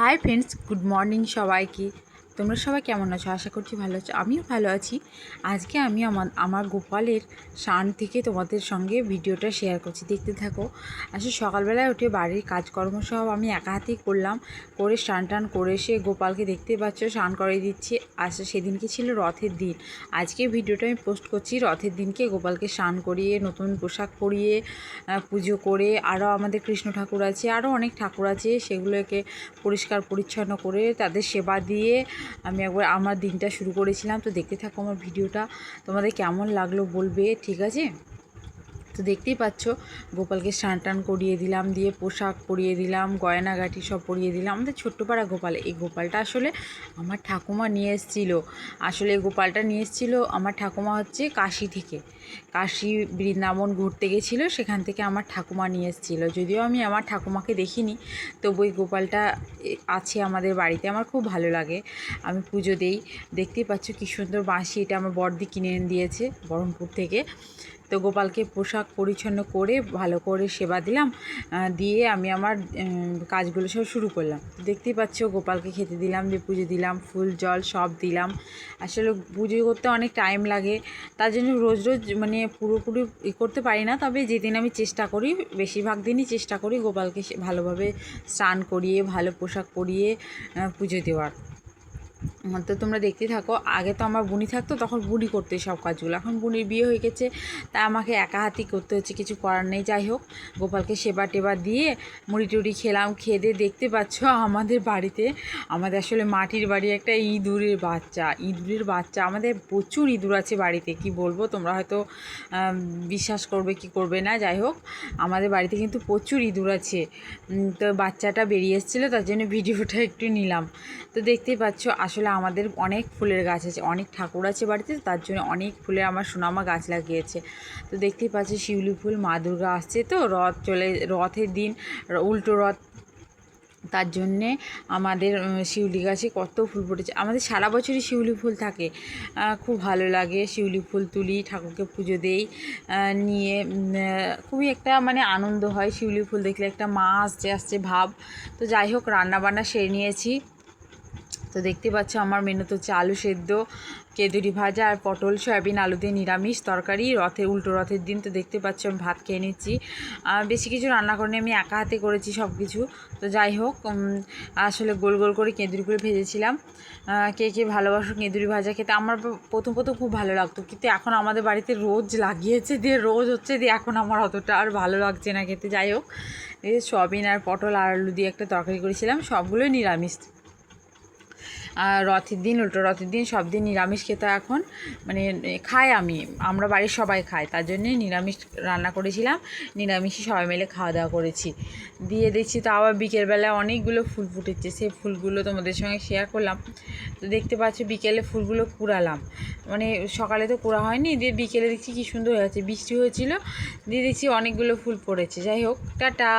Hi friends, good morning সবাইকে। তোমরা সবাই কেমন আছো? আশা করছি ভালো আছো। আমিও ভালো আছি। আজকে আমি আমার গোপালের স্নান থেকে তোমাদের সঙ্গে ভিডিওটা শেয়ার করছি, দেখতে থাকো। আসলে সকালবেলায় উঠে বাড়ির কাজকর্ম সব আমি একা হাতেই করলাম, করে স্নান টান করে এসে গোপালকে দেখতে পাচ্ছ স্নান করিয়ে দিচ্ছি। আসলে সেদিনকে ছিল রথের দিন। আজকে ভিডিওটা আমি পোস্ট করছি রথের দিনকে গোপালকে স্নান করিয়ে নতুন পোশাক পরিয়ে পুজো করে। আরও আমাদের কৃষ্ণ ঠাকুর আছে, আরও অনেক ঠাকুর আছে, সেগুলোকে পরিষ্কার পরিচ্ছন্ন করে তাদের সেবা দিয়ে আমি একবার আমার দিনটা শুরু করেছিলাম। তো দেখতে থাকো আমার ভিডিওটা, তোমাদের কেমন লাগলো বলবে, ঠিক আছে? তো দেখতেই পাচ্ছ গোপালকে স্নান টান করিয়ে দিলাম, দিয়ে পোশাক পরিয়ে দিলাম, গয়নাগাটি সব পরিয়ে দিলাম। আমাদের ছোট্টপাড়া গোপাল, এই গোপালটা আসলে আমার ঠাকুমা নিয়ে এসেছিলো। আসলে এই গোপালটা নিয়ে এসেছিলো আমার ঠাকুমা হচ্ছে কাশি থেকে, কাশি বৃন্দাবন ঘুরতে গেছিলো, সেখান থেকে আমার ঠাকুমা নিয়ে এসেছিলো। যদিও আমি আমার ঠাকুমাকে দেখিনি, তবু এই গোপালটা আছে আমাদের বাড়িতে, আমার খুব ভালো লাগে। আমি পুজো দিই। দেখতেই পাচ্ছ কী সুন্দর বাঁশি, এটা আমার বড়দি কিনে এনে দিয়েছে বহরমপুর থেকে। তো গোপালকে পোশাক পরিচ্ছন্ন করে ভালো করে সেবা দিলাম, দিয়ে আমি আমার কাজগুলো সব শুরু করলাম। দেখতেই পাচ্ছ গোপালকে খেতে দিলাম, দিয়ে পুজো দিলাম, ফুল জল সব দিলাম। আসলে পুজো করতে অনেক টাইম লাগে, তার জন্য রোজ রোজ মানে পুরোপুরি করতে পারি না। তবে যেদিন আমি চেষ্টা করি, বেশিরভাগ দিনই চেষ্টা করি গোপালকে ভালোভাবে স্নান করিয়ে ভালো পোশাক পরিয়ে পুজো দেওয়ার। তো তোমরা দেখতে থাকো। আগে তো আমার বুনি থাকতো, তখন বুনি করতে সব কাজগুলো। এখন বুনির বিয়ে হয়ে গেছে, তাই আমাকে একা হাতেই করতে হচ্ছে, কিছু করার নেই। যাই হোক, গোপালকে সেবা টেবা দিয়ে মুড়ি টুড়ি খেলাম। খেয়ে দিয়ে দেখতে পাচ্ছ আমাদের বাড়িতে, আমাদের আসলে মাটির বাড়ি, একটা ইঁদুরের বাচ্চা। আমাদের প্রচুর ইঁদুর আছে বাড়িতে, কি বলবো, তোমরা হয়তো বিশ্বাস করবে কি করবে না। যাই হোক, আমাদের বাড়িতে কিন্তু প্রচুর ইঁদুর আছে। তো বাচ্চাটা বেরিয়ে এসেছিলো, তার জন্য ভিডিওটা একটু নিলাম। তো দেখতেই পাচ্ছ আসলে আমাদের অনেক ফুলের গাছ আছে, অনেক ঠাকুর আছে বাড়িতে, তার জন্য অনেক ফুলের আমার সোনামা গাছ লাগিয়েছে। তো দেখতেই পাচ্ছি শিউলি ফুল, মা দুর্গা আসছে তো, রথের দিন, উল্টো রথ, তার জন্যে আমাদের শিউলি গাছে কত ফুল ফুটেছে। আমাদের সারা বছরই শিউলি ফুল থাকে, খুব ভালো লাগে। শিউলি ফুল তুলি, ঠাকুরকে পুজো দেই, নিয়ে খুবই একটা মানে আনন্দ হয় শিউলি ফুল দেখলে, একটা মা আসছে ভাব। তো যাই হোক, রান্নাবান্না সেরে নিয়েছি। তো দেখতে পাচ্ছ আমার মেনু তো হচ্ছে আলু সেদ্ধ, কেঁদুরি ভাজা আর পটল সয়াবিন আলু দিয়ে নিরামিষ তরকারি, উল্টো রথের দিন। তো দেখতে পাচ্ছ আমি ভাত খেয়ে নিচ্ছি। বেশি কিছু রান্না করিনি, আমি একা হাতে করেছি সব কিছু। তো যাই হোক, আসলে গোল গোল করে কেঁদুরিগুলো ভেজেছিলাম। কে কে ভালোবাসো কেঁদুরি ভাজা খেতে? আমার প্রথম খুব ভালো লাগতো, কিন্তু এখন আমাদের বাড়িতে রোজ লাগিয়েছে, দিয়ে রোজ হচ্ছে, দিয়ে এখন আমার অতটা আর ভালো লাগছে না খেতে। যাই হোক, এই সয়াবিন আর পটল আর আলু দিয়ে একটা তরকারি করেছিলাম, সবগুলোই নিরামিষ। রথের দিন, উল্টো রথের দিন সব দিন নিরামিষ খেতে এখন মানে খাই আমরা বাড়ির সবাই খাই, তার জন্যে নিরামিষ রান্না করেছিলাম। নিরামিষই সবাই মিলে খাওয়া দাওয়া করেছি। দিয়ে দেখছি তো আবার বিকেলবেলায় অনেকগুলো ফুল ফুটেছে, সেই ফুলগুলো তোমাদের সঙ্গে শেয়ার করলাম। তো দেখতে পাচ্ছি বিকেলে ফুলগুলো কুড়ালাম, মানে সকালে তো কুড়া হয়নি, দিয়ে বিকেলে দেখছি কী সুন্দর হয়ে আছে, বৃষ্টি হয়েছিল, দিয়ে দেখছি অনেকগুলো ফুল পড়েছে। যাই হোক, টাটা।